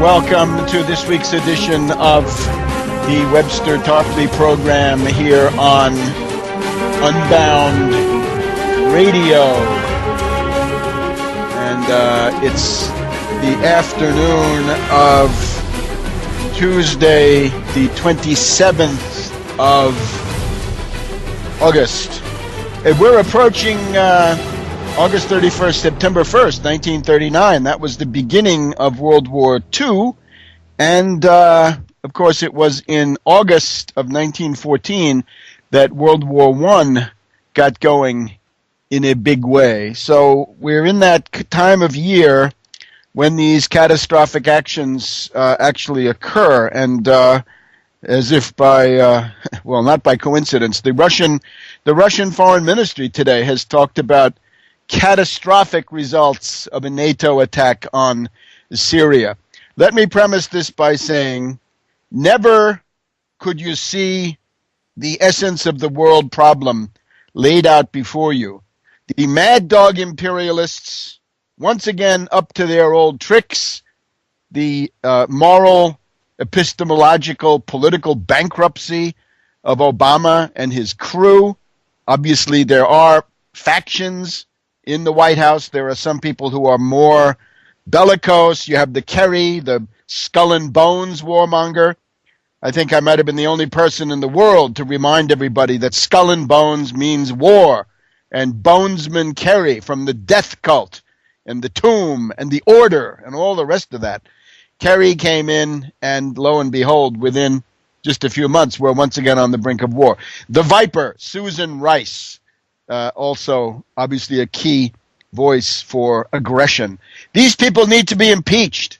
welcome to this week's edition of the Webster Tarpley program here on Unbound Radio. And it's the afternoon of Tuesday, the 27th of August. And we're approaching August 31st, September 1st, 1939. That was the beginning of World War II. And, of course, it was in August of 1914 that World War I got going in a big way. So we're in that time of year when these catastrophic actions actually occur. And as if by, well, not by coincidence, the Russian Foreign Ministry today has talked about catastrophic results of a NATO attack on Syria. Let me premise this by saying, never could you see the essence of the world problem laid out before you. The mad dog imperialists, once again up to their old tricks, the moral, epistemological, political bankruptcy of Obama and his crew. Obviously, there are factions in the White House. There are some people who are more bellicose. You have the Kerry, the skull and bones warmonger. I think I might have been the only person in the world to remind everybody that skull and bones means war. And Bonesman Kerry from the death cult and the tomb and the order and all the rest of that. Kerry came in, and lo and behold, within just a few months, we're once again on the brink of war. The Viper, Susan Rice, also obviously a key voice for aggression. These people need to be impeached.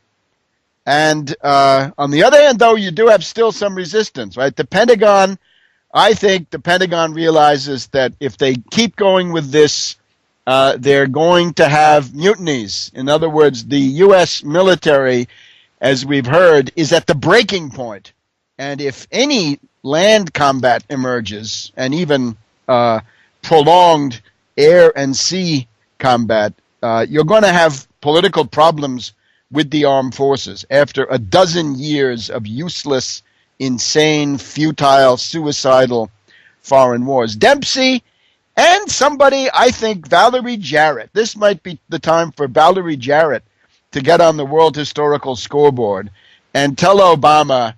And on the other hand, though, you do have still some resistance, right? The Pentagon, I think the Pentagon realizes that if they keep going with this, they're going to have mutinies. In other words, the U.S. military, as we've heard, is at the breaking point. And if any land combat emerges, and even prolonged air and sea combat, you're going to have political problems with the armed forces after a dozen years of useless, insane, futile, suicidal foreign wars. Dempsey and somebody, I think, Valerie Jarrett. This might be the time for Valerie Jarrett to get on the World Historical Scoreboard and tell Obama,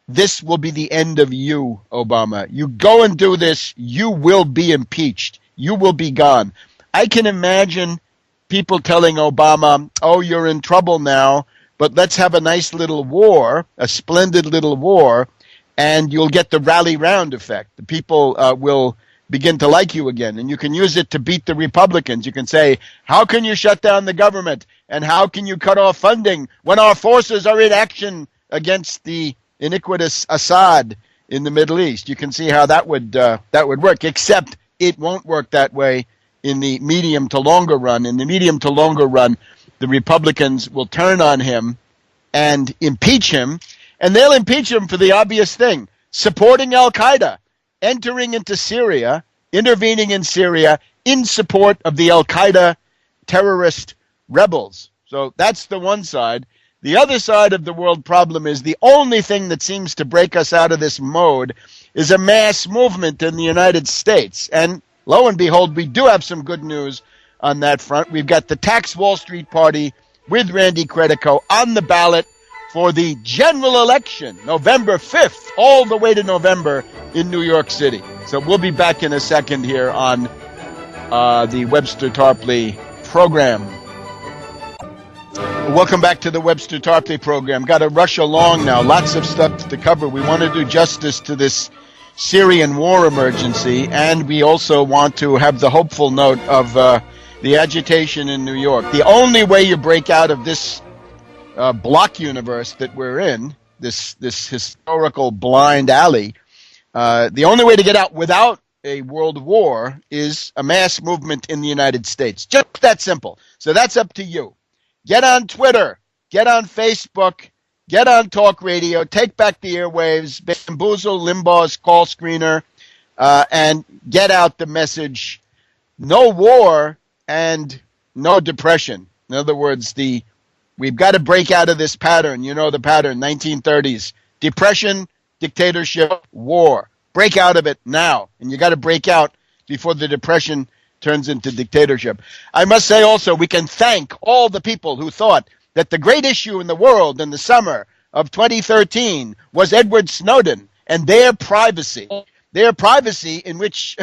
this will be the end of you, Obama. You go and do this, you will be impeached. You will be gone. I can imagine people telling Obama, oh, you're in trouble now, but let's have a nice little war, a splendid little war, and you'll get the rally round effect. The people will begin to like you again, and you can use it to beat the Republicans. You can say, how can you shut down the government, and how can you cut off funding when our forces are in action against the iniquitous Assad in the Middle East? You can see how that would work, except it won't work that way in the medium to longer run. In the medium to longer run, the Republicans will turn on him and impeach him, and they'll impeach him for the obvious thing, supporting Al-Qaeda, entering into Syria, intervening in Syria in support of the Al-Qaeda terrorist rebels. So that's the one side. The other side of the world problem is the only thing that seems to break us out of this mode is a mass movement in the United States. And lo and behold, we do have some good news on that front. We've got the Tax Wall Street Party with Randy Credico on the ballot for the general election, November 5th, all the way to November in New York City. So we'll be back in a second here on the Webster Tarpley program. Welcome back to the Webster Tarpley program. Got to rush along now. Lots of stuff to cover. We want to do justice to this Syrian war emergency, and we also want to have the hopeful note of the agitation in New York. The only way you break out of this block universe that we're in, this historical blind alley, the only way to get out without a world war is a mass movement in the United States. Just that simple. So that's up to you. Get on Twitter, get on Facebook, get on talk radio, take back the airwaves, bamboozle Limbaugh's call screener, and get out the message, no war and no depression. In other words, the We've got to break out of this pattern. You know the pattern, 1930s. Depression, dictatorship, war. Break out of it now. And you got to break out before the depression turns into dictatorship. I must say also, we can thank all the people who thought that the great issue in the world in the summer of 2013 was Edward Snowden and their privacy. Their privacy in which,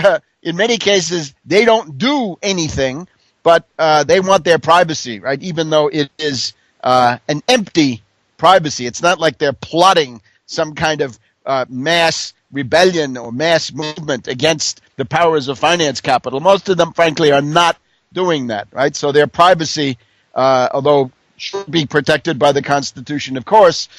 in many cases, they don't do anything, but they want their privacy, right? Even though it is an empty privacy. It's not like they're plotting some kind of mass rebellion or mass movement against the powers of finance capital. Most of them, frankly, are not doing that, right? So their privacy, although should be protected by the Constitution, of course,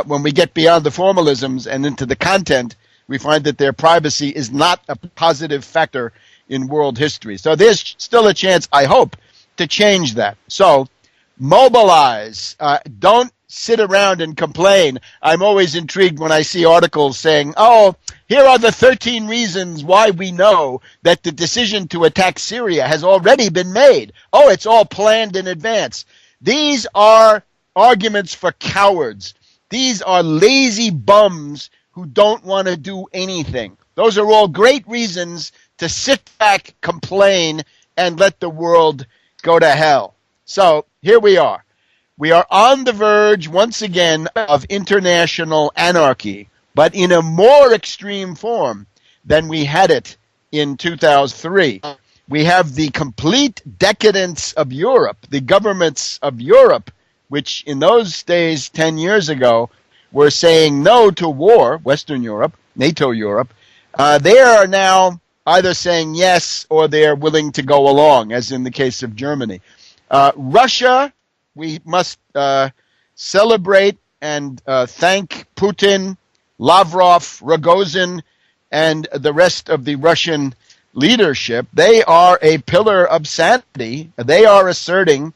when we get beyond the formalisms and into the content, we find that their privacy is not a positive factor in world history. So there's still a chance, I hope, to change that. So mobilize. Don't sit around and complain. I'm always intrigued when I see articles saying, oh, here are the 13 reasons why we know that the decision to attack Syria has already been made. Oh, it's all planned in advance. These are arguments for cowards. These are lazy bums who don't want to do anything. Those are all great reasons to sit back, complain, and let the world go to hell. So here we are. We are on the verge, once again, of international anarchy, but in a more extreme form than we had it in 2003. We have the complete decadence of Europe, the governments of Europe, which in those days, 10 years ago, were saying no to war, Western Europe, NATO Europe. They are now either saying yes or they're willing to go along, as in the case of Germany. Russia, we must celebrate and thank Putin, Lavrov, Rogozin, and the rest of the Russian leadership. They are a pillar of sanity. They are asserting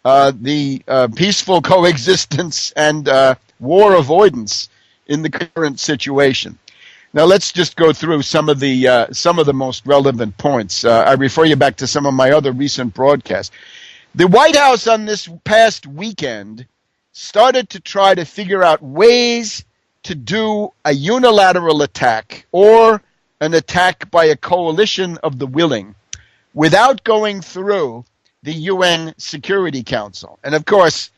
the peaceful coexistence and war avoidance in the current situation. Now let's just go through some of the most relevant points. I refer you back to some of my other recent broadcasts. The White House on this past weekend started to try to figure out ways to do a unilateral attack or an attack by a coalition of the willing without going through the UN Security Council. And of course,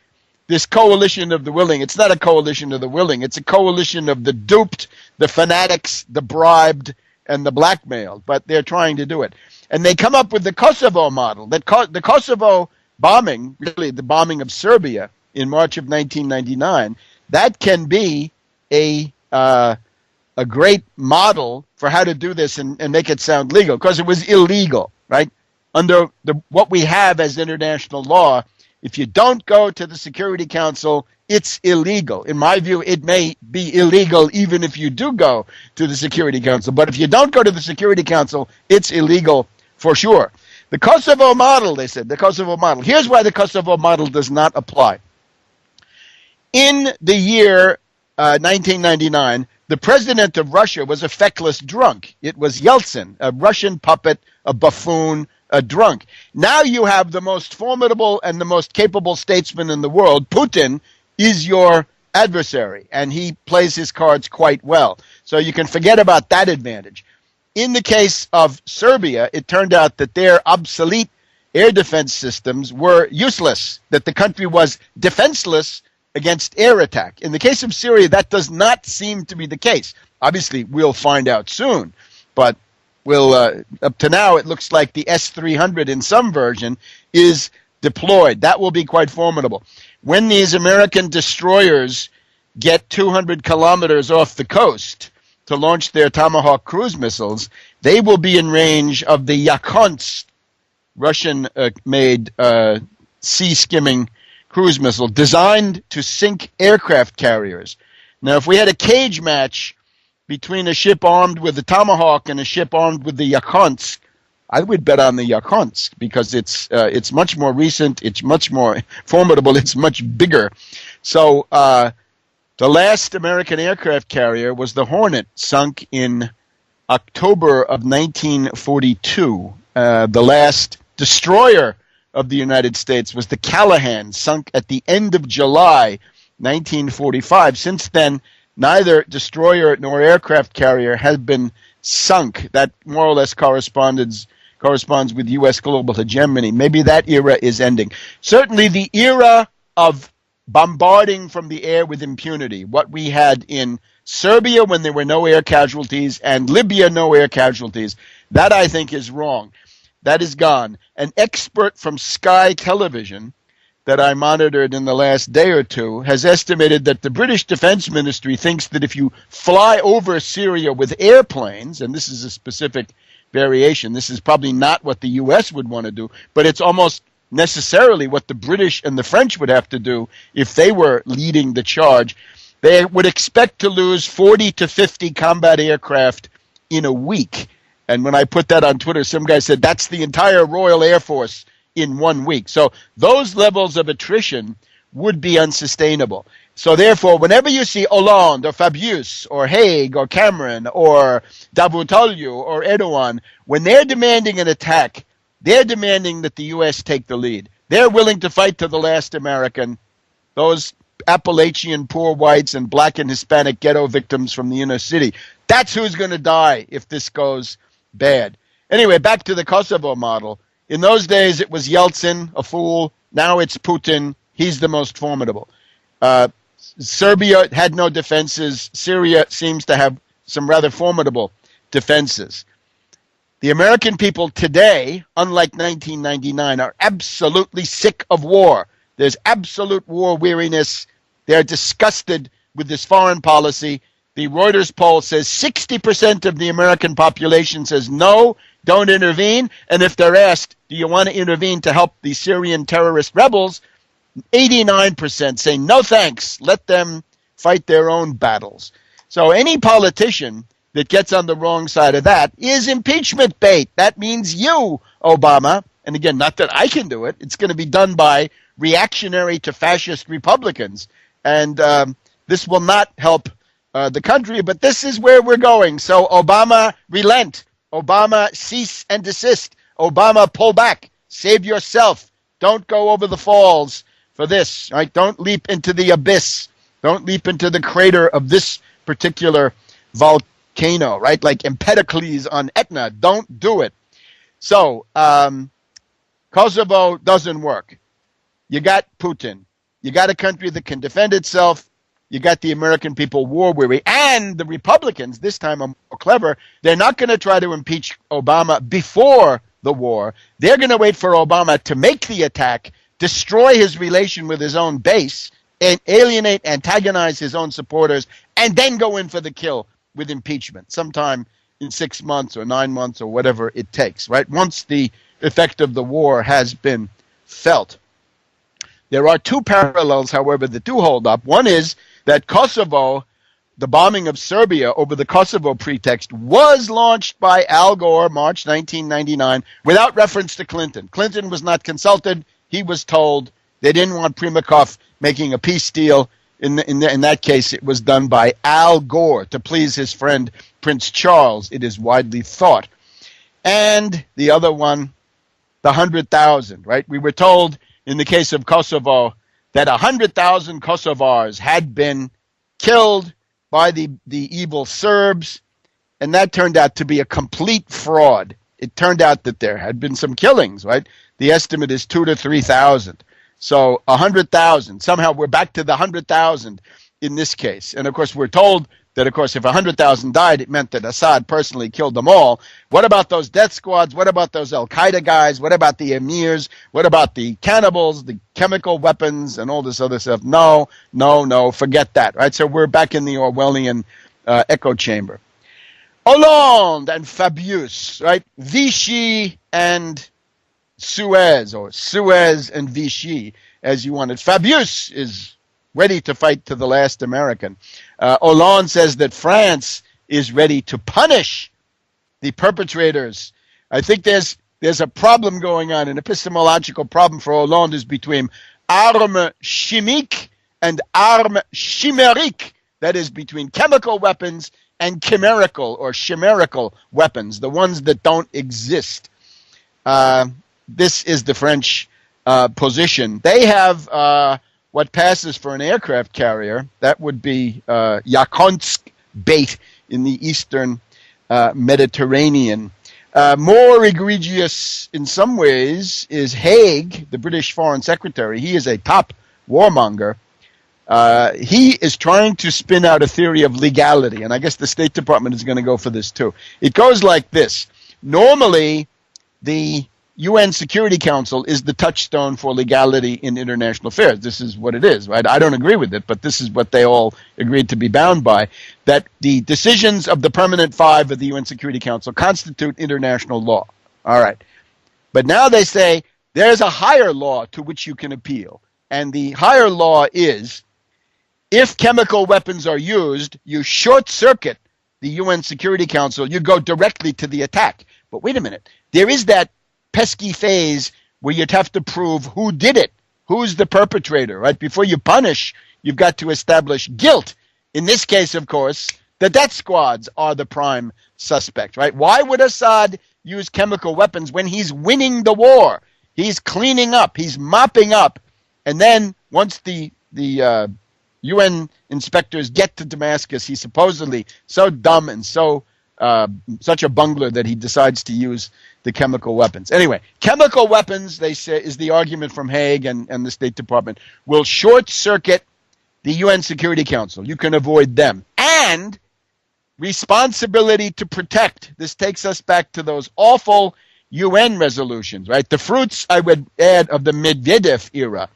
this coalition of the willing, it's not a coalition of the willing, it's a coalition of the duped, the fanatics, the bribed, and the blackmailed, but they're trying to do it. And they come up with the Kosovo model. The Kosovo bombing, really the bombing of Serbia in March of 1999, that can be a great model for how to do this and make it sound legal, because it was illegal, right? Under what we have as international law, if you don't go to the Security Council, it's illegal. In my view, it may be illegal even if you do go to the Security Council. But if you don't go to the Security Council, it's illegal for sure. The Kosovo model, they said, the Kosovo model. Here's why the Kosovo model does not apply. In the year 1999, the president of Russia was a feckless drunk. It was Yeltsin, a Russian puppet, a buffoon, a drunk. Now you have the most formidable and the most capable statesman in the world. Putin is your adversary, and he plays his cards quite well. So you can forget about that advantage. In the case of Serbia, it turned out that their obsolete air defense systems were useless, that the country was defenseless against air attack. In the case of Syria, that does not seem to be the case. Obviously, we'll find out soon, but up to now, it looks like the S-300 in some version is deployed. That will be quite formidable. When these American destroyers get 200 kilometers off the coast to launch their Tomahawk cruise missiles, they will be in range of the Yakontsk Russian-made sea-skimming cruise missile designed to sink aircraft carriers. Now, if we had a cage match between a ship armed with the Tomahawk and a ship armed with the Yakontsk, I would bet on the Yakontsk because it's much more recent, it's much more formidable, it's much bigger. So the last American aircraft carrier was the Hornet, sunk in October of 1942. The last destroyer of the United States was the Callahan, sunk at the end of July 1945. Since then, neither destroyer nor aircraft carrier has been sunk. That more or less corresponds with U.S. global hegemony. Maybe that era is ending. Certainly the era of bombarding from the air with impunity, what we had in Serbia when there were no air casualties and Libya no air casualties, that I think is wrong. That is gone. An expert from Sky Television that I monitored in the last day or two has estimated that the British Defense Ministry thinks that if you fly over Syria with airplanes, and this is a specific variation, this is probably not what the U.S. would want to do, but it's almost necessarily what the British and the French would have to do if they were leading the charge. They would expect to lose 40 to 50 combat aircraft in a week. And when I put that on Twitter, some guy said that's the entire Royal Air Force in 1 week. So those levels of attrition would be unsustainable. So therefore, whenever you see Hollande or Fabius or Haig or Cameron or Davutoglu or Erdogan, when they're demanding an attack, they're demanding that the U.S. take the lead. They're willing to fight to the last American. Those Appalachian poor whites and black and Hispanic ghetto victims from the inner city. That's who's going to die if this goes bad. Anyway, back to the Kosovo model. In those days, it was Yeltsin, a fool. Now it's Putin. He's the most formidable. Serbia had no defenses. Syria seems to have some rather formidable defenses. The American people today, unlike 1999, are absolutely sick of war. There's absolute war weariness. They're disgusted with this foreign policy. The Reuters poll says 60% of the American population says no, don't intervene. And if they're asked, do you want to intervene to help the Syrian terrorist rebels? 89% say no thanks. Let them fight their own battles. So any politician that gets on the wrong side of that is impeachment bait. That means you, Obama. And again, not that I can do it. It's going to be done by reactionary to fascist Republicans. And this will not help the country, but this is where we're going. So Obama, relent. Obama, cease and desist. Obama, pull back. Save yourself. Don't go over the falls for this. Right? Don't leap into the abyss. Don't leap into the crater of this particular volcano, right? Like Empedocles on Etna. Don't do it. So Kosovo doesn't work. You got Putin. You got a country that can defend itself. You got the American people war weary. And the Republicans, this time are more clever. They're not going to try to impeach Obama before the war. They're going to wait for Obama to make the attack, destroy his relation with his own base, and alienate, antagonize his own supporters, and then go in for the kill with impeachment sometime in 6 months or 9 months or whatever it takes, right? Once the effect of the war has been felt. There are two parallels, however, that do hold up. One is that Kosovo, the bombing of Serbia over the Kosovo pretext, was launched by Al Gore, March 1999, without reference to Clinton. Clinton was not consulted. He was told they didn't want Primakov making a peace deal. In that case, it was done by Al Gore to please his friend Prince Charles, it is widely thought. And the other one, the 100,000, right? We were told in the case of Kosovo that 100,000 Kosovars had been killed by the evil Serbs, and that turned out to be a complete fraud. It turned out that there had been some killings, right? The estimate is 2,000 to 3,000. So 100,000. Somehow we're back to the 100,000 in this case. And of course, we're told that, of course, if 100,000 died, it meant that Assad personally killed them all. What about those death squads? What about those Al-Qaeda guys? What about the emirs? What about the cannibals, the chemical weapons, and all this other stuff? No, forget that, right? So we're back in the Orwellian echo chamber. Hollande and Fabius, right? Vichy and Suez, or Suez and Vichy, as you want it. Fabius is ready to fight to the last American. Hollande says that France is ready to punish the perpetrators. I think there's a problem going on, an epistemological problem for Hollande is between arme chimique and arme chimérique. That is between chemical weapons and chimerical or chimerical weapons, the ones that don't exist. This is the French position. They have what passes for an aircraft carrier. That would be Yakontsk bait in the eastern Mediterranean. More egregious in some ways is Haig, the British Foreign Secretary. He is a top warmonger. He is trying to spin out a theory of legality, and I guess the State Department is going to go for this too. It goes like this. Normally, the UN Security Council is the touchstone for legality in international affairs. This is what it is, right? I don't agree with it, but this is what they all agreed to be bound by, that the decisions of the Permanent Five of the UN Security Council constitute international law. All right. But now they say there's a higher law to which you can appeal, and the higher law is if chemical weapons are used, you short-circuit the UN Security Council, you go directly to the attack. But wait a minute. There is that pesky phase where you'd have to prove who did it, who's the perpetrator, right? Before you punish, you've got to establish guilt. In this case, of course, the death squads are the prime suspect, right? Why would Assad use chemical weapons when he's winning the war? He's cleaning up, he's mopping up, and then once the UN inspectors get to Damascus, he's supposedly so dumb and so such a bungler that he decides to use the chemical weapons. Anyway, chemical weapons, they say, is the argument from Hague and the State Department, will short-circuit the UN Security Council. You can avoid them. And responsibility to protect. This takes us back to those awful UN resolutions, right? The fruits, I would add, of the Medvedev era.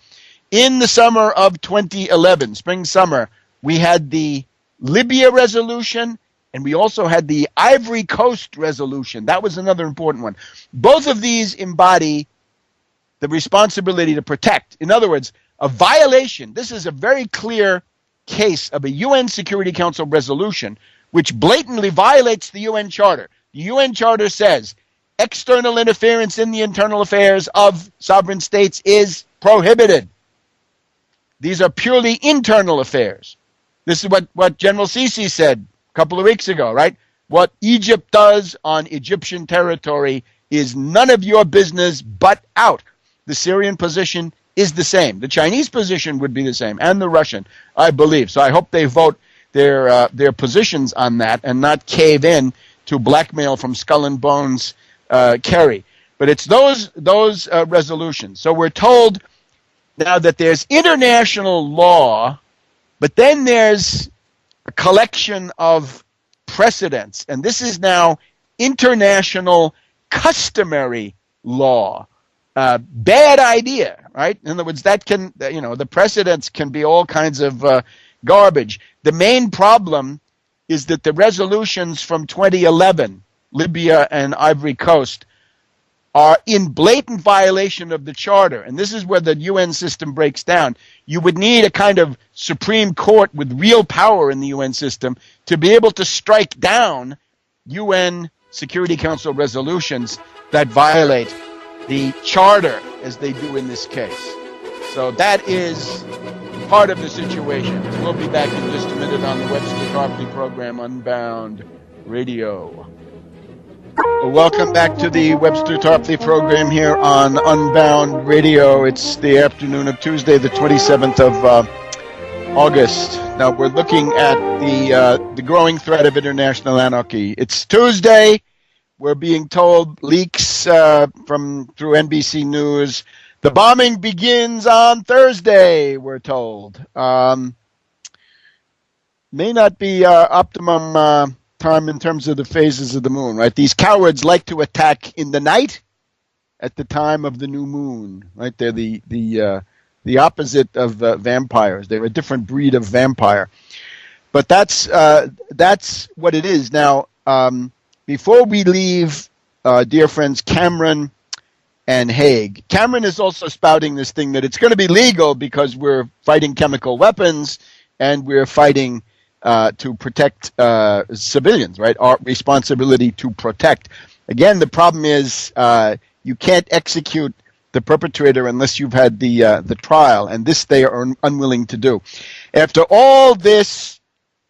In the summer of 2011, spring-summer, we had the Libya resolution, and we also had the Ivory Coast resolution. That was another important one. Both of these embody the responsibility to protect. In other words, a violation. This is a very clear case of a UN Security Council resolution which blatantly violates the UN Charter. The UN Charter says external interference in the internal affairs of sovereign states is prohibited. These are purely internal affairs. This is what General Sisi said a couple of weeks ago, right? What Egypt does on Egyptian territory is none of your business but out. The Syrian position is the same. The Chinese position would be the same, and the Russian, I believe. So I hope they vote their positions on that and not cave in to blackmail from Skull and Bones Kerry. But it's those resolutions. So we're told now that there's international law, but then there's a collection of precedents, and this is now international customary law. Bad idea, right? In other words, that can, the precedents can be all kinds of garbage. The main problem is that the resolutions from 2011, Libya and Ivory Coast, are in blatant violation of the Charter. And this is where the UN system breaks down. You would need a kind of Supreme Court with real power in the UN system to be able to strike down UN Security Council resolutions that violate the Charter, as they do in this case. So that is part of the situation. We'll be back in just a minute on the Webster Tarpley program, Unbound Radio. Welcome back to the Webster Tarpley program here on Unbound Radio. It's the afternoon of Tuesday, the 27th of August. Now we're looking at the growing threat of international anarchy. It's Tuesday. We're being told leaks through NBC News. The bombing begins on Thursday, we're told. May not be optimum time in terms of the phases of the moon, right? These cowards like to attack in the night at the time of the new moon, right? They're the opposite of vampires. They're a different breed of vampire. But that's what it is. Now, before we leave, dear friends, Cameron and Hague. Cameron is also spouting this thing that it's going to be legal because we're fighting chemical weapons and we're fighting to protect civilians, right? Our responsibility to protect. Again, the problem is you can't execute the perpetrator unless you've had the trial, and this they are unwilling to do. After all this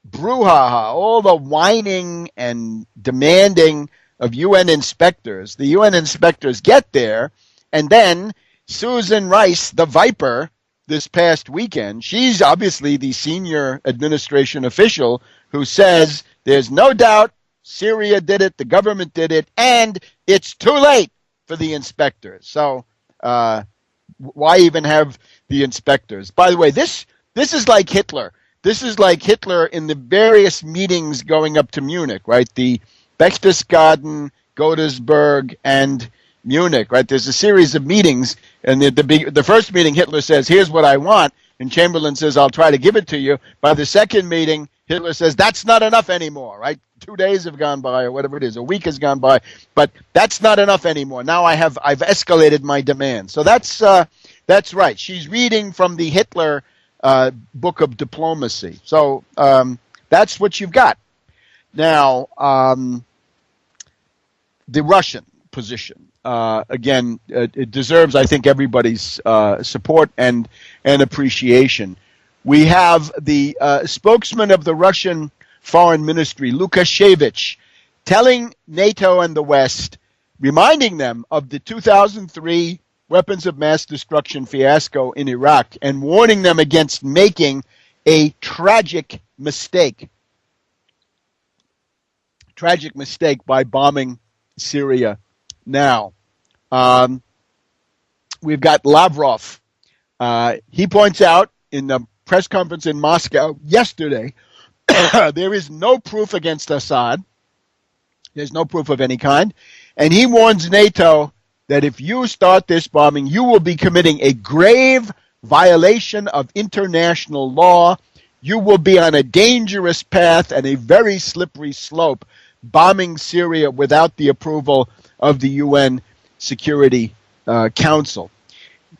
brouhaha, all the whining and demanding of UN inspectors, the UN inspectors get there, and then Susan Rice, the Viper, this past weekend, she's obviously the senior administration official who says there's no doubt Syria did it, the government did it, and it's too late for the inspectors. So why even have the inspectors? By the way, this is like Hitler. This is like Hitler in the various meetings going up to Munich, right? The Berchtesgaden, Godesberg, and Munich, right? There's a series of meetings, and the first meeting, Hitler says, here's what I want, and Chamberlain says, I'll try to give it to you. By the second meeting, Hitler says, that's not enough anymore, right? 2 days have gone by, or whatever it is, a week has gone by, but that's not enough anymore. Now I've escalated my demand. So that's right. She's reading from the Hitler book of diplomacy. So that's what you've got. Now, the Russian position. Again, it deserves, I think, everybody's support and appreciation. We have the spokesman of the Russian Foreign Ministry, Lukashevich, telling NATO and the West, reminding them of the 2003 weapons of mass destruction fiasco in Iraq and warning them against making a tragic mistake. Tragic mistake by bombing Syria now. We've got Lavrov. He points out in the press conference in Moscow yesterday, there is no proof against Assad. There's no proof of any kind. And he warns NATO that if you start this bombing, you will be committing a grave violation of international law. You will be on a dangerous path and a very slippery slope, bombing Syria without the approval of the UN Security Council.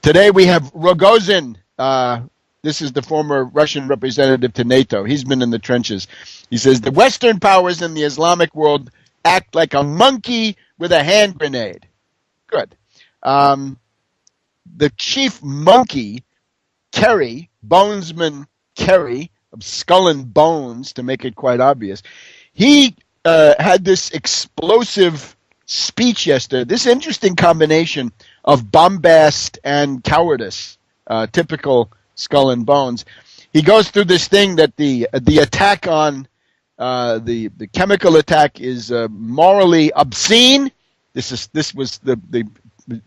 Today we have Rogozin. This is the former Russian representative to NATO. He's been in the trenches. He says, the Western powers in the Islamic world act like a monkey with a hand grenade. Good. The chief monkey, Kerry, Bonesman Kerry, of Skull and Bones, to make it quite obvious, he had this explosive speech yesterday, this interesting combination of bombast and cowardice, typical Skull and Bones. He goes through this thing that the attack on the chemical attack is morally obscene. This was the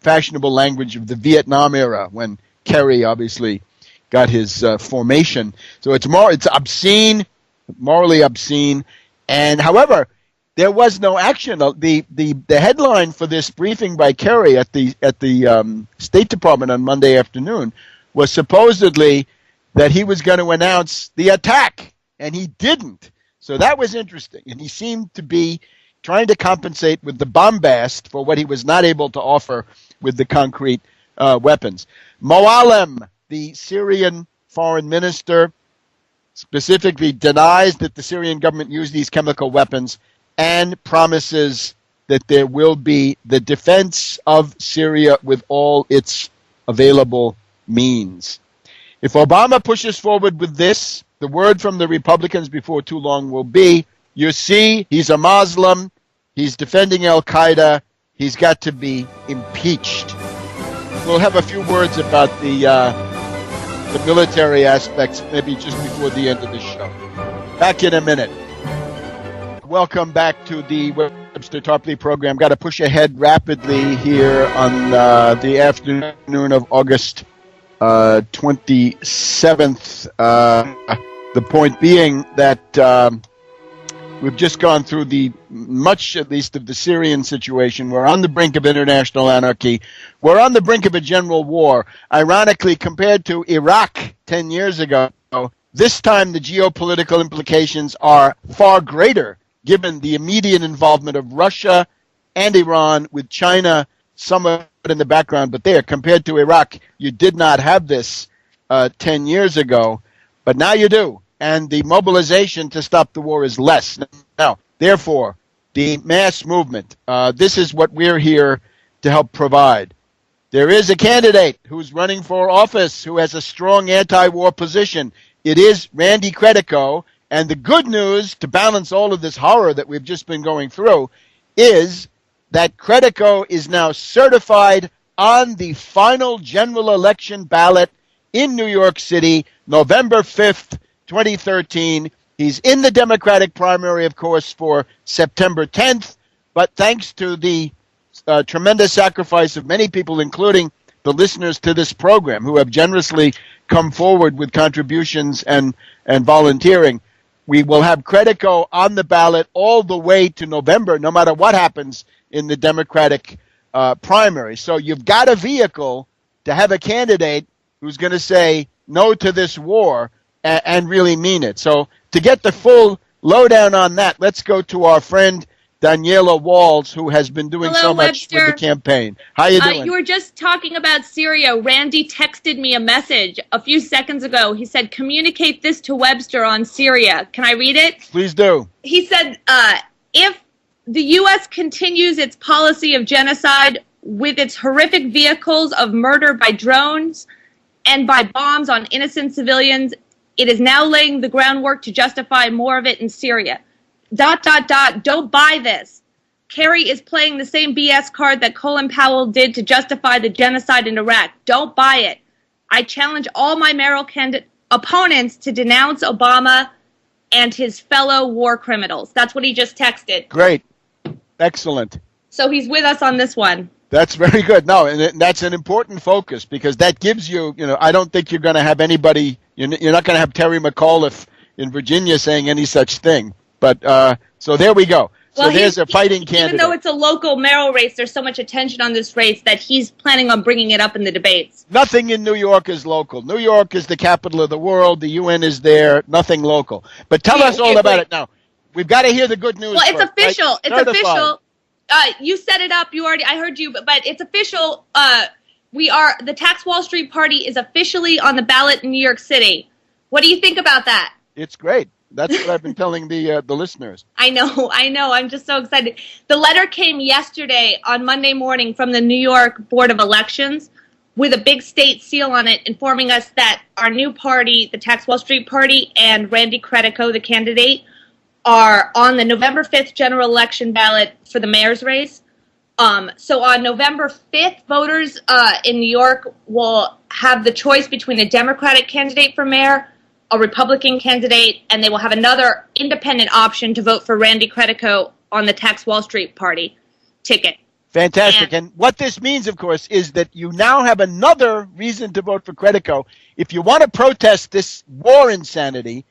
fashionable language of the Vietnam era when Kerry obviously got his formation. So it's obscene, morally obscene. And however, there was no action. The headline for this briefing by Kerry at the State Department on Monday afternoon was supposedly that he was going to announce the attack, and he didn't. So that was interesting, and he seemed to be trying to compensate with the bombast for what he was not able to offer with the concrete weapons. Moallem, the Syrian foreign minister, specifically denies that the Syrian government used these chemical weapons and promises that there will be the defense of Syria with all its available means. If Obama pushes forward with this, the word from the Republicans before too long will be, you see, he's a Muslim, he's defending Al-Qaeda, he's got to be impeached. We'll have a few words about the military aspects maybe just before the end of the show. Back in a minute. Welcome back to the Webster Tarpley program. Got to push ahead rapidly here on the afternoon of August 27th. The point being that we've just gone through much at least of the Syrian situation. We're on the brink of international anarchy. We're on the brink of a general war. Ironically, compared to Iraq 10 years ago, this time the geopolitical implications are far greater, given the immediate involvement of Russia and Iran, with China somewhat in the background. But there, compared to Iraq, you did not have this 10 years ago, but now you do. And the mobilization to stop the war is less. Now, therefore, the mass movement, this is what we're here to help provide. There is a candidate who's running for office who has a strong anti-war position. It is Randy Credico. And the good news, to balance all of this horror that we've just been going through, is that Credico is now certified on the final general election ballot in New York City, November 5th, 2013. He's in the Democratic primary, of course, for September 10th, but thanks to the tremendous sacrifice of many people, including the listeners to this program, who have generously come forward with contributions and volunteering, we will have Credico on the ballot all the way to November, no matter what happens in the Democratic primary. So you've got a vehicle to have a candidate who's going to say no to this war and really mean it. So to get the full lowdown on that, let's go to our friend Daniela Walls, who has been doing so much Webster. with the campaign. How you doing? You were just talking about Syria. Randy texted me a message a few seconds ago. He said, communicate this to Webster on Syria. Can I read it? Please do. He said, if the U.S. continues its policy of genocide with its horrific vehicles of murder by drones and by bombs on innocent civilians, it is now laying the groundwork to justify more of it in Syria. ... Don't buy this. Kerry is playing the same BS card that Colin Powell did to justify the genocide in Iraq. Don't buy it. I challenge all my mayoral opponents to denounce Obama and his fellow war criminals. That's what he just texted. Great. Excellent. So he's with us on this one. That's very good. No, and that's an important focus because that gives you, I don't think you're going to have anybody, you're not going to have Terry McAuliffe in Virginia saying any such thing. But so there we go. So there's a fighting candidate. Even though it's a local mayoral race, there's so much attention on this race that he's planning on bringing it up in the debates. Nothing in New York is local. New York is the capital of the world. The UN is there. Nothing local. But tell us all about it now. We've got to hear the good news. Well, it's first, official. Right? It's official. You set it up. I heard you. But it's official. The Tax Wall Street Party is officially on the ballot in New York City. What do you think about that? It's great. That's what I've been telling the listeners. I know. I'm just so excited. The letter came yesterday on Monday morning from the New York Board of Elections with a big state seal on it informing us that our new party, the Tax Wall Street Party, and Randy Credico, the candidate, are on the November 5th general election ballot for the mayor's race. So on November 5th, voters in New York will have the choice between a Democratic candidate for mayor, a Republican candidate, and they will have another independent option to vote for Randy Credico on the Tax Wall Street Party ticket. Fantastic. And what this means, of course, is that you now have another reason to vote for Credico. If you want to protest this war insanity,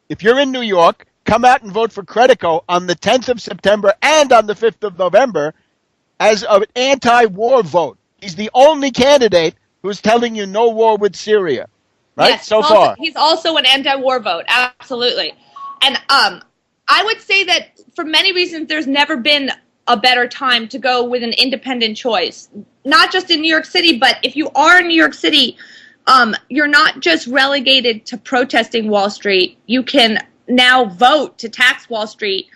if you're in New York, come out and vote for Credico on the 10th of September and on the 5th of November as an anti-war vote. He's the only candidate who's telling you no war with Syria. Right? Yes, so far. He's also an anti-war vote, absolutely. And I would say that for many reasons, there's never been a better time to go with an independent choice. Not just in New York City, but if you are in New York City, you're not just relegated to protesting Wall Street. You can now vote to tax Wall Street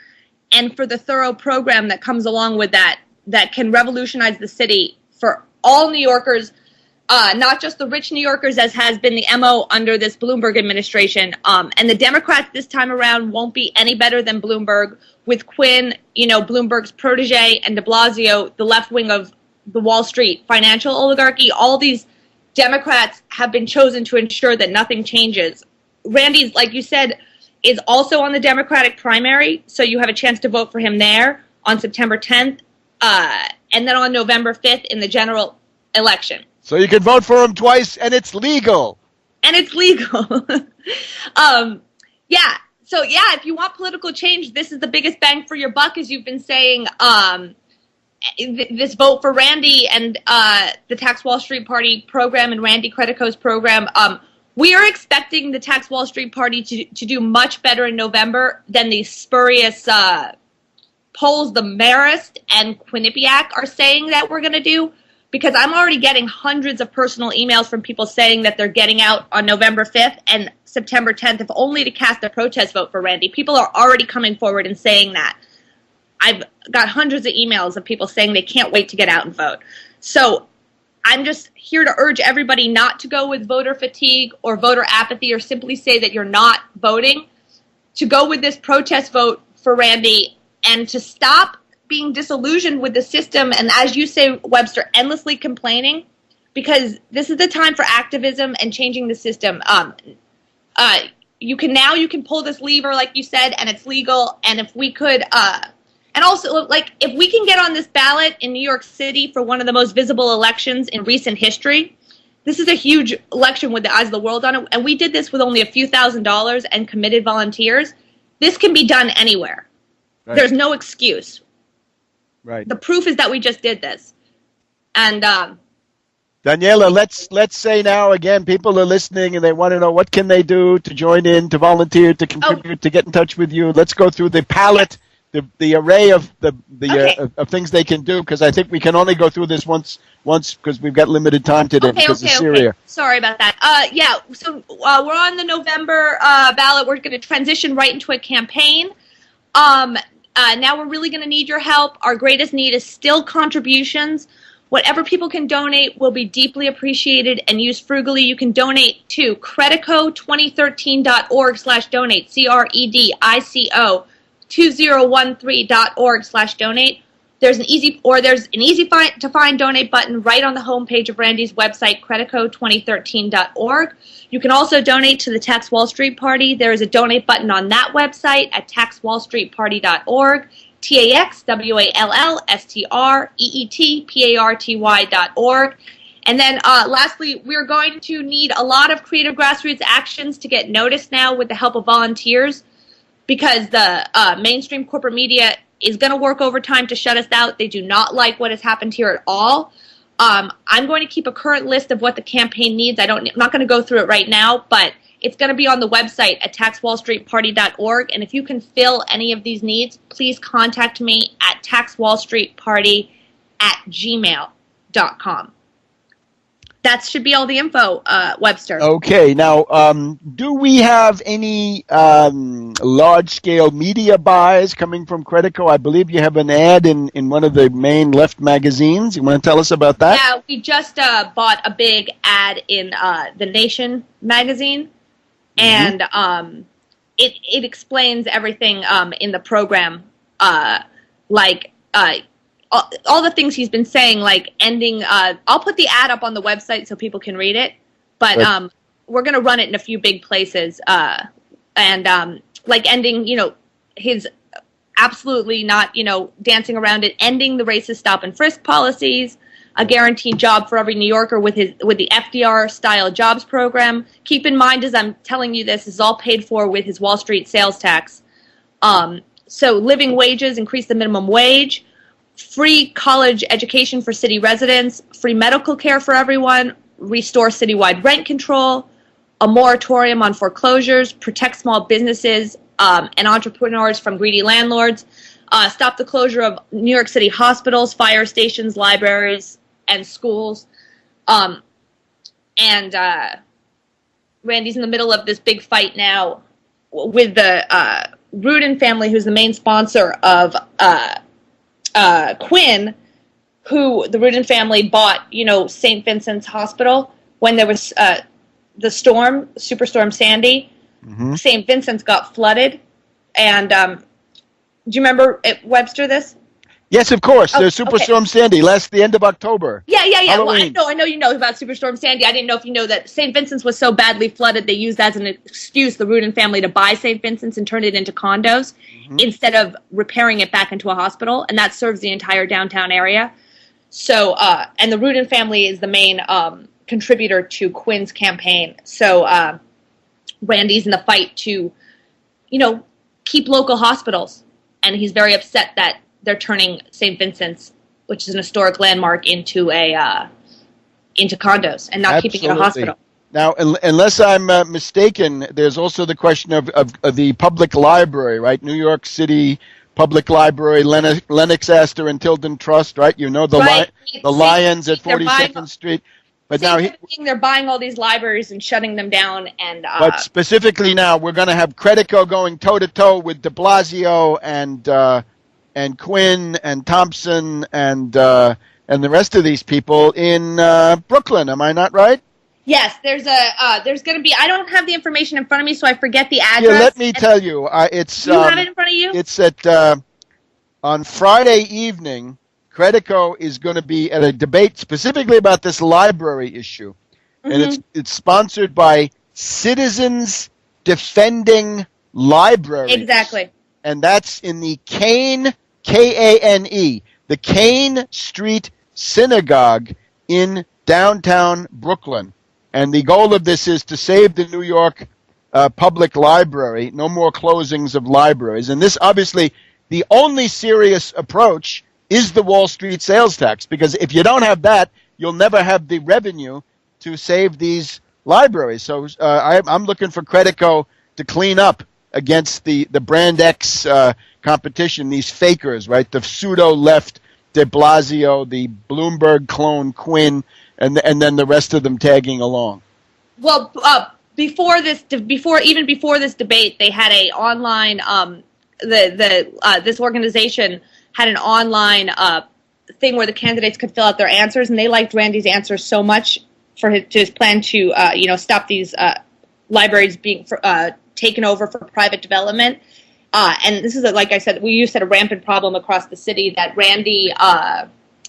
and for the thorough program that comes along with that can revolutionize the city for all New Yorkers. Not just the rich New Yorkers, as has been the MO under this Bloomberg administration. And the Democrats this time around won't be any better than Bloomberg, with Quinn, Bloomberg's protege, and de Blasio, the left wing of the Wall Street financial oligarchy. All these Democrats have been chosen to ensure that nothing changes. Randy's, like you said, is also on the Democratic primary, so you have a chance to vote for him there on September 10th, and then on November 5th in the general election. So you can vote for him twice, and it's legal. And it's legal. Yeah. So, yeah, if you want political change, this is the biggest bang for your buck, as you've been saying. This vote for Randy and the Tax Wall Street Party program and Randy Credico's program. We are expecting the Tax Wall Street Party to do much better in November than the spurious polls the Marist and Quinnipiac are saying that we're going to do. Because I'm already getting hundreds of personal emails from people saying that they're getting out on November 5th and September 10th, if only to cast a protest vote for Randy. People are already coming forward and saying that. I've got hundreds of emails of people saying they can't wait to get out and vote. So I'm just here to urge everybody not to go with voter fatigue or voter apathy or simply say that you're not voting, to go with this protest vote for Randy and to stop being disillusioned with the system, and as you say, Webster, endlessly complaining, because this is the time for activism and changing the system. You can pull this lever, like you said, and it's legal. And if we could, and also, like, if we can get on this ballot in New York City for one of the most visible elections in recent history, this is a huge election with the eyes of the world on it. And we did this with only a few $1,000s and committed volunteers. This can be done anywhere. Right. There's no excuse. Right. The proof is that we just did this. And Daniela, let's say now again, people are listening and they want to know what can they do to join in, to volunteer, to contribute, to get in touch with you. Let's go through the palette, the array of of things they can do, because I think we can only go through this once because we've got limited time today because of Syria. Okay. Sorry about that. Yeah, so we're on the November ballot. We're going to transition right into a campaign. Now we're really going to need your help. Our greatest need is still contributions. Whatever people can donate will be deeply appreciated and used frugally. You can donate to credico2013.org/donate, CREDICO 2013.org/donate. There's an easy to find donate button right on the homepage of Randy's website, credico2013.org. You can also donate to the Tax Wall Street Party. There is a donate button on that website at taxwallstreetparty.org, TAXWALLSTREETPARTY.org. And then lastly, we're going to need a lot of creative grassroots actions to get noticed now with the help of volunteers, because the mainstream corporate media is going to work overtime to shut us out. They do not like what has happened here at all. I'm going to keep a current list of what the campaign needs. I'm not going to go through it right now, but it's going to be on the website at taxwallstreetparty.org. And if you can fill any of these needs, please contact me at taxwallstreetparty@gmail.com. That should be all the info, Webster. Okay. Now, do we have any large-scale media buys coming from Credico? I believe you have an ad in one of the main left magazines. You want to tell us about that? Yeah, we just bought a big ad in The Nation magazine, and it explains everything in the program, all the things he's been saying, like ending. I'll put the ad up on the website so people can read it, but we're going to run it in a few big places, and like ending, his absolutely not, dancing around it, ending the racist stop and frisk policies, a guaranteed job for every New Yorker with the FDR style jobs program. Keep in mind, as I'm telling you this is all paid for with his Wall Street sales tax. So living wages, increase the minimum wage. Free college education for city residents, free medical care for everyone, restore citywide rent control, a moratorium on foreclosures, protect small businesses and entrepreneurs from greedy landlords, stop the closure of New York City hospitals, fire stations, libraries, and schools. And Randy's in the middle of this big fight now with the Rudin family, who's the main sponsor of Quinn, who the Rudin family bought, St. Vincent's Hospital when there was the storm, Superstorm Sandy. Mm-hmm. St. Vincent's got flooded, and do you remember Webster this? Yes, of course. There's Superstorm Sandy, the end of October. Yeah. Well, I know you know about Superstorm Sandy. I didn't know if you know that St. Vincent's was so badly flooded they used as an excuse the Rudin family to buy St. Vincent's and turn it into condos instead of repairing it back into a hospital, and that serves the entire downtown area. So, and the Rudin family is the main contributor to Quinn's campaign. So, Randy's in the fight to, keep local hospitals, and he's very upset that they're turning St. Vincent's, which is an historic landmark, into condos and not keeping it a hospital. Now, unless I'm mistaken, there's also the question of the public library, right? New York City Public Library, Lennox Astor and Tilden Trust, right? The Lions at 42nd Street. But now they're buying all these libraries and shutting them down. But specifically now, we're going to have Credico going toe-to-toe with de Blasio and Quinn and Thompson and the rest of these people in Brooklyn. Am I not right? Yes, there's going to be. I don't have the information in front of me, so I forget the address. Yeah, let me tell you. It's. You have it in front of you. It's at on Friday evening, Credico is going to be at a debate specifically about this library issue. And it's sponsored by Citizens Defending Libraries. Exactly. And that's in the Kane, K-A-N-E, the Kane Street Synagogue in downtown Brooklyn. And the goal of this is to save the New York Public Library, no more closings of libraries. And this, obviously, the only serious approach is the Wall Street sales tax, because if you don't have that, you'll never have the revenue to save these libraries. So I'm looking for Credico to clean up against the Brand X competition, these fakers, right? The pseudo-left de Blasio, the Bloomberg clone Quinn, and then the rest of them tagging along. Well, before this debate, they had a online. This organization had an online thing where the candidates could fill out their answers, and they liked Randy's answers so much to his plan to stop these libraries being taken over for private development. And this is, like I said, you said a rampant problem across the city, that Randy,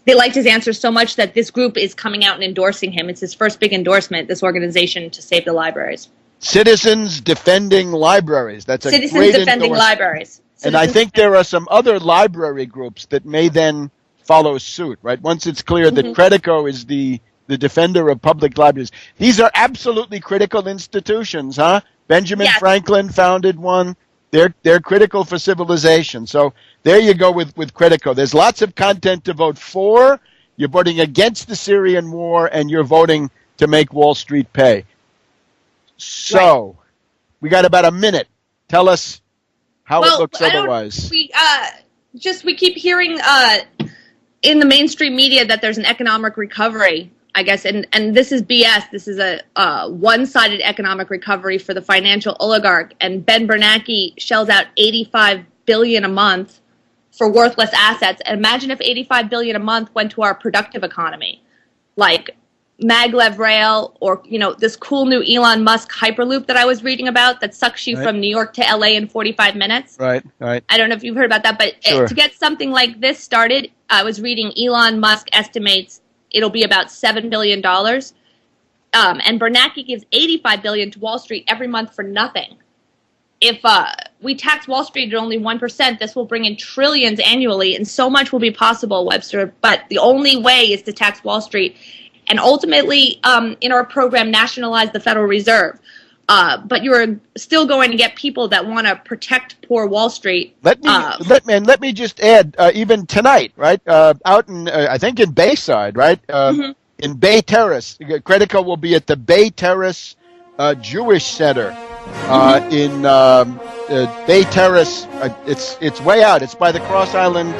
they liked his answers so much that this group is coming out and endorsing him. It's his first big endorsement, this organization to save the libraries. Citizens Defending Libraries. That's a Citizens great Defending endorsement. Libraries. And I think there are some other library groups that may then follow suit, right? Once it's clear that Credico is the defender of public libraries. These are absolutely critical institutions, huh? Benjamin Franklin founded one. They're critical for civilization. So there you go with Credico. There's lots of content to vote for. You're voting against the Syrian war, and you're voting to make Wall Street pay. So we got about a minute. Tell us how it looks otherwise. We keep hearing in the mainstream media that there's an economic recovery, I guess, and this is BS. This is a one-sided economic recovery for the financial oligarch, and Ben Bernanke shells out $85 billion a month for worthless assets. And imagine if $85 billion a month went to our productive economy, like maglev rail, or this cool new Elon Musk Hyperloop that I was reading about that sucks you from New York to LA in 45 minutes. Right. I don't know if you've heard about that, but to get something like this started, I was reading Elon Musk estimates it'll be about $7 billion. And Bernanke gives $85 billion to Wall Street every month for nothing. If we tax Wall Street at only 1%, this will bring in trillions annually, and so much will be possible, Webster. But the only way is to tax Wall Street. And ultimately, in our program, nationalize the Federal Reserve. But you're still going to get people that want to protect poor Wall Street. Let me just add, even tonight, right? Out in, I think in Bayside, right? In Bay Terrace, Credico will be at the Bay Terrace Jewish Center in Bay Terrace. It's way out. It's by the Cross Island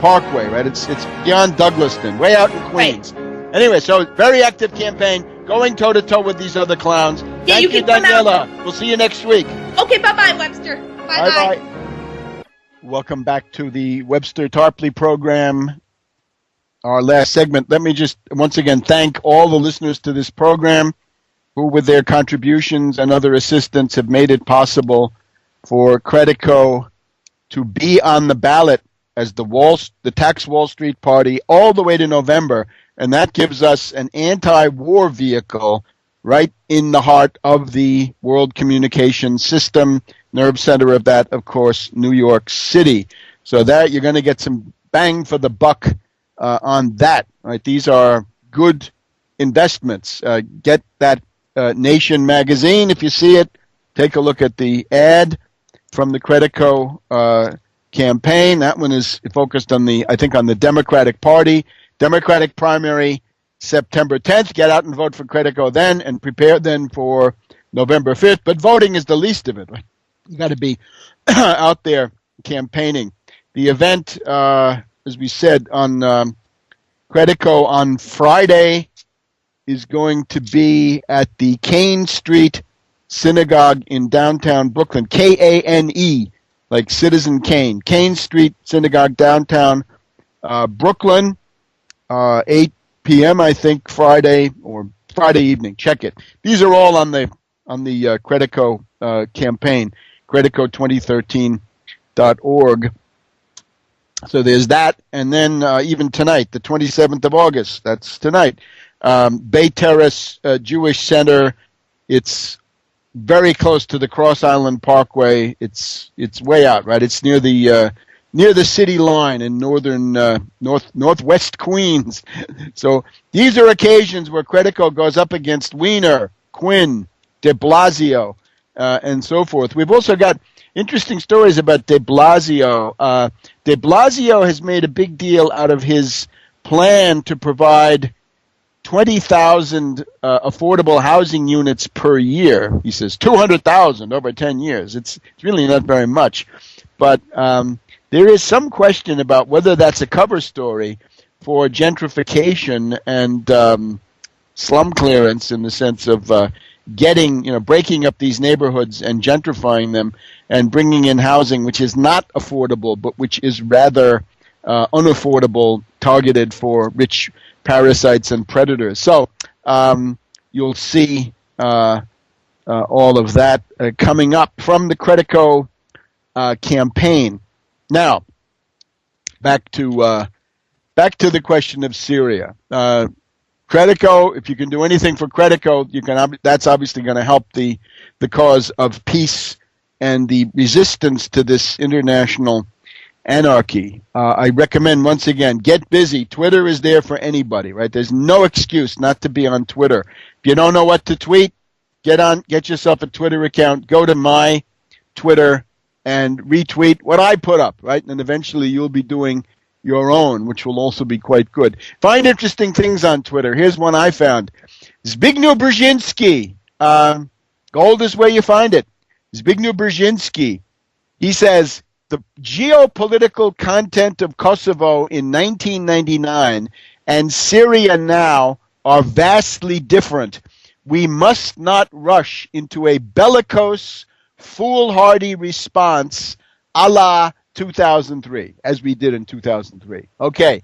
Parkway, right? It's beyond Douglaston, way out in Queens. Right. Anyway, so very active campaign, going toe-to-toe with these other clowns. Thank you, Daniela. We'll see you next week. Okay, bye-bye, Webster. Bye-bye. Welcome back to the Webster Tarpley program, our last segment. Let me just once again thank all the listeners to this program who, with their contributions and other assistance, have made it possible for Credico to be on the ballot as the tax Wall Street party all the way to November. And that gives us an anti-war vehicle right in the heart of the world communication system. Nerve center of that, of course, New York City. So that you're going to get some bang for the buck on that. Right? These are good investments. Get that Nation magazine if you see it. Take a look at the ad from the Credico campaign. That one is focused on the Democratic Party. Democratic primary, September 10th. Get out and vote for Credico then, and prepare then for November 5th. But voting is the least of it. Right? You got to be out there campaigning. The event, as we said, on Credico on Friday is going to be at the Kane Street Synagogue in downtown Brooklyn. Kane, like Citizen Kane. Kane Street Synagogue, downtown Brooklyn. 8 p.m. I think Friday evening. Check it. These are all on the Credico campaign, Credico2013.org. So there's that, and then even tonight, the 27th of August, that's tonight, Bay Terrace Jewish Center. It's very close to the Cross Island Parkway. It's way out, right? It's near the city line in northwest Queens. So these are occasions where Credico goes up against Wiener, Quinn, de Blasio, and so forth. We've also got interesting stories about de Blasio. De Blasio has made a big deal out of his plan to provide 20,000 affordable housing units per year. He says 200,000 over 10 years. It's really not very much. But there is some question about whether that's a cover story for gentrification and slum clearance, in the sense of breaking up these neighborhoods and gentrifying them and bringing in housing which is not affordable, but which is rather unaffordable, targeted for rich parasites and predators. So you'll see all of that coming up from the Credico campaign. Now, back to the question of Syria. Credico, if you can do anything for Credico, that's obviously going to help the cause of peace and the resistance to this international anarchy. I recommend, once again, get busy. Twitter is there for anybody, right? There's no excuse not to be on Twitter. If you don't know what to tweet, get yourself a Twitter account, go to my Twitter and retweet what I put up, right? And eventually you'll be doing your own, which will also be quite good. Find interesting things on Twitter. Here's one I found. Zbigniew Brzezinski. Gold is where you find it. Zbigniew Brzezinski. He says, the geopolitical content of Kosovo in 1999 and Syria now are vastly different. We must not rush into a bellicose, foolhardy response a la 2003, as we did in 2003. Okay.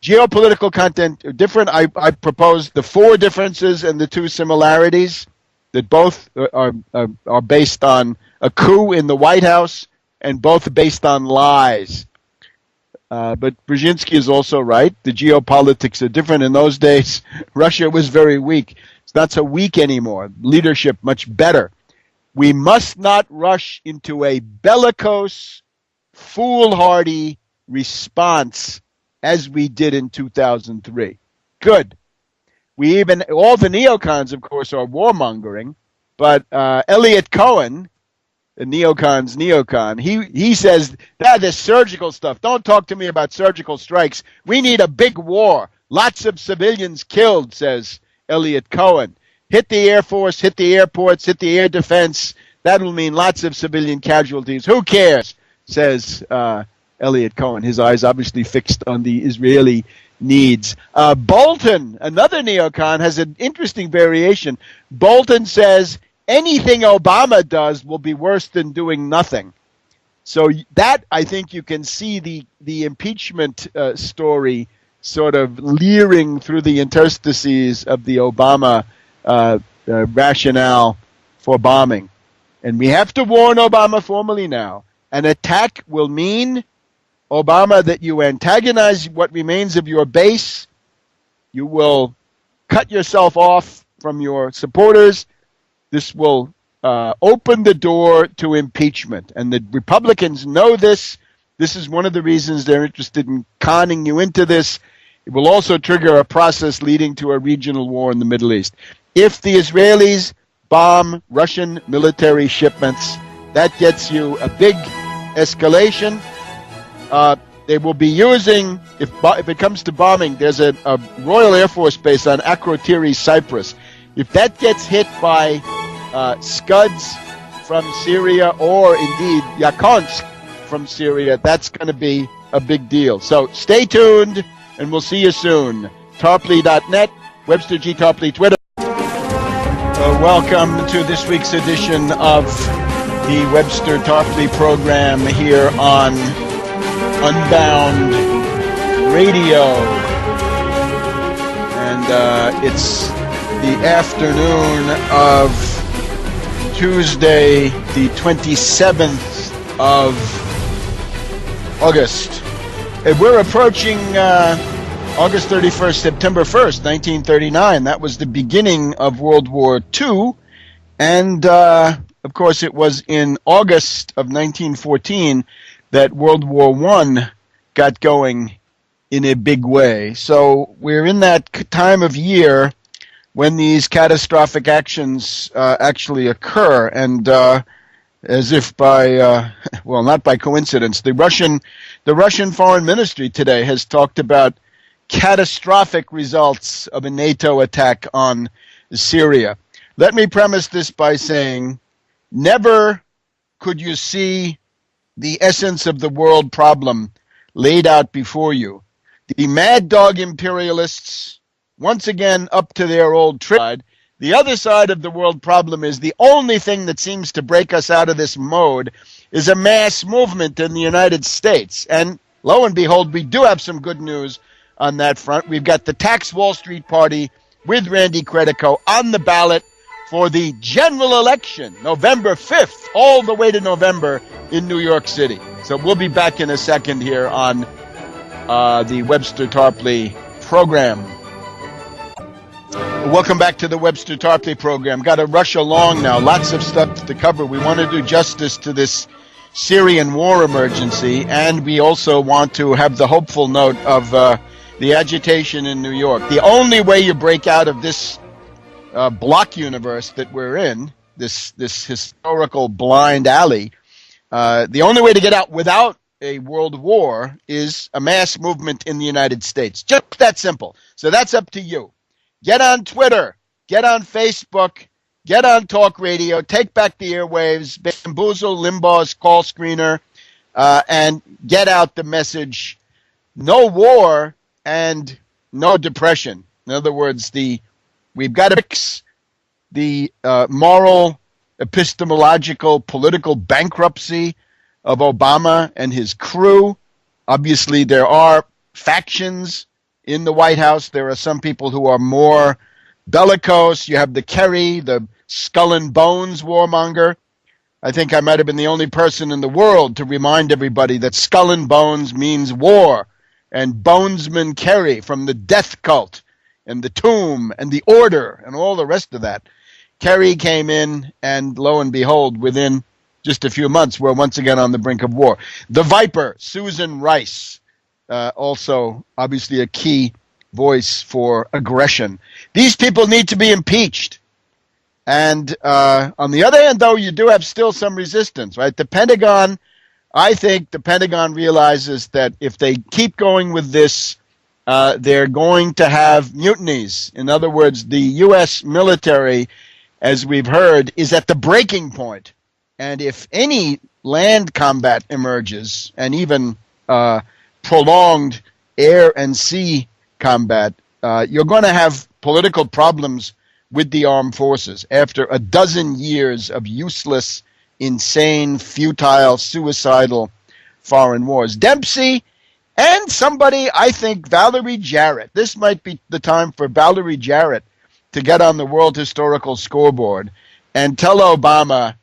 Geopolitical content are different. I proposed the 4 differences and the 2 similarities, that both are based on a coup in the White House and both based on lies. But Brzezinski is also right. The geopolitics are different. In those days, Russia was very weak. It's not so weak anymore. Leadership much better. We must not rush into a bellicose, foolhardy response as we did in 2003. Good. All the neocons, of course, are warmongering, but Elliot Cohen, the neocon's neocon, he says, this surgical stuff. Don't talk to me about surgical strikes. We need a big war. Lots of civilians killed, says Elliot Cohen. Hit the Air Force, hit the airports, hit the air defense. That'll mean lots of civilian casualties. Who cares, says Elliot Cohen. His eyes obviously fixed on the Israeli needs. Bolton, another neocon, has an interesting variation. Bolton says anything Obama does will be worse than doing nothing. So that, I think you can see the impeachment story sort of leering through the interstices of the Obama rationale for bombing. And we have to warn Obama formally now. An attack will mean, Obama, that you antagonize what remains of your base. You will cut yourself off from your supporters. This will open the door to impeachment. And the Republicans know this. This is one of the reasons they're interested in conning you into this. It will also trigger a process leading to a regional war in the Middle East. If the Israelis bomb Russian military shipments, that gets you a big escalation. They will be using, if it comes to bombing, there's a Royal Air Force base on Akrotiri, Cyprus. If that gets hit by Scuds from Syria, or indeed Yakonsk from Syria, that's going to be a big deal. So stay tuned, and we'll see you soon. Tarpley.net, Webster G. Tarpley, Twitter. Welcome to this week's edition of the Webster Tarpley program here on Unbound Radio. And it's the afternoon of Tuesday, the 27th of August, We're approaching August 31st, September 1st, 1939. That was the beginning of World War II. And, of course, it was in August of 1914 that World War I got going in a big way. So we're in that time of year when these catastrophic actions actually occur. And as if by, well, not by coincidence, the Russian Foreign Ministry today has talked about catastrophic results of a NATO attack on Syria. Let me premise this by saying, never could you see the essence of the world problem laid out before you. The mad dog imperialists, once again up to their old trick. The other side of the world problem is the only thing that seems to break us out of this mode is a mass movement in the United States. And lo and behold, we do have some good news on that front. We've got the Tax Wall Street Party with Randy Credico on the ballot for the general election, November 5th, all the way to November in New York City. So we'll be back in a second here on the Webster Tarpley program. Welcome back to the Webster Tarpley program. Got to rush along now. Lots of stuff to cover. We want to do justice to this Syrian war emergency, and we also want to have the hopeful note of the agitation in New York. The only way you break out of this block universe that we're in, this historical blind alley, the only way to get out without a world war is a mass movement in the United States. Just that simple. So that's up to you. Get on Twitter, get on Facebook, get on talk radio, take back the airwaves, bamboozle Limbaugh's call screener, and get out the message, no war and no depression. In other words, we've got to fix the moral, epistemological, political bankruptcy of Obama and his crew. Obviously, there are factions in the White House. There are some people who are more bellicose. You have the Kerry, the skull and bones warmonger. I think I might have been the only person in the world to remind everybody that skull and bones means war. And Bonesman Kerry from the death cult and the tomb and the order and all the rest of that. Kerry came in, and lo and behold, within just a few months, we're once again on the brink of war. The Viper, Susan Rice, also obviously a key voice for aggression. These people need to be impeached. And on the other hand, though, you do have still some resistance, right? The Pentagon, I think the Pentagon realizes that if they keep going with this, they're going to have mutinies. In other words, the U.S. military, as we've heard, is at the breaking point. And if any land combat emerges, and even prolonged air and sea combat, you're going to have political problems with the armed forces after a dozen years of useless, insane, futile, suicidal foreign wars. Dempsey and somebody, I think, Valerie Jarrett. This might be the time for Valerie Jarrett to get on the World Historical Scoreboard and tell Obama,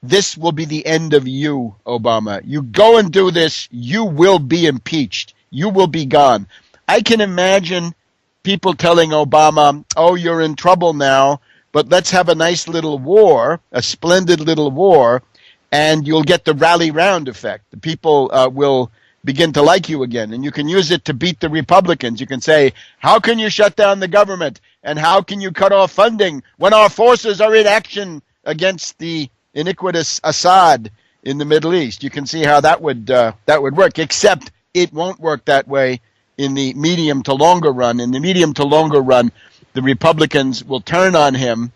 this will be the end of you, Obama. You go and do this, you will be impeached. You will be gone. I can imagine people telling Obama, oh, you're in trouble now, but let's have a nice little war, a splendid little war, and you'll get the rally round effect. The people will begin to like you again, and you can use it to beat the Republicans. You can say, how can you shut down the government, and how can you cut off funding when our forces are in action against the iniquitous Assad in the Middle East? You can see how that would work, except it won't work that way in the medium to longer run. In the medium to longer run, the Republicans will turn on him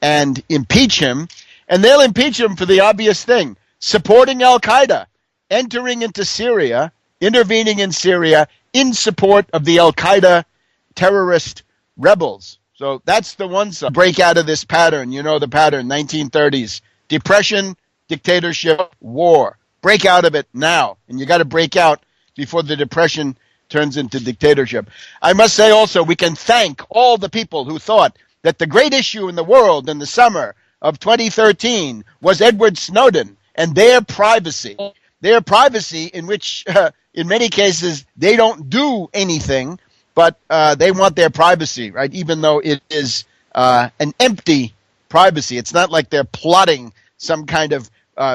and impeach him, and they'll impeach him for the obvious thing, supporting Al-Qaeda, entering into Syria, intervening in Syria in support of the Al-Qaeda terrorist rebels. So that's the one side. Break out of this pattern. You know the pattern, 1930s. Depression, dictatorship, war. Break out of it now. And you got to break out before the depression turns into dictatorship. I must say also, we can thank all the people who thought that the great issue in the world in the summer of 2013 was Edward Snowden and their privacy in which in many cases, they don't do anything, but they want their privacy, right? Even though it is an empty privacy. It's not like they're plotting some kind of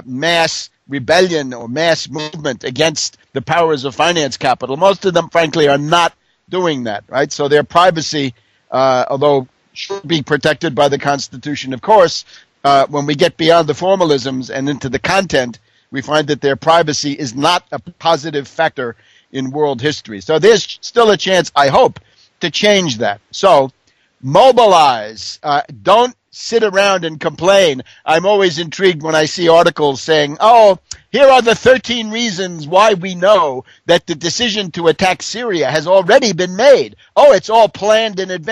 mass rebellion or mass movement against the powers of finance capital. Most of them, frankly, are not doing that, right? So their privacy, although should be protected by the Constitution, of course, when we get beyond the formalisms and into the content, we find that their privacy is not a positive factor in world history. So there's still a chance, I hope, to change that. So mobilize. Don't sit around and complain. I'm always intrigued when I see articles saying, oh, here are the 13 reasons why we know that the decision to attack Syria has already been made. Oh, it's all planned in advance.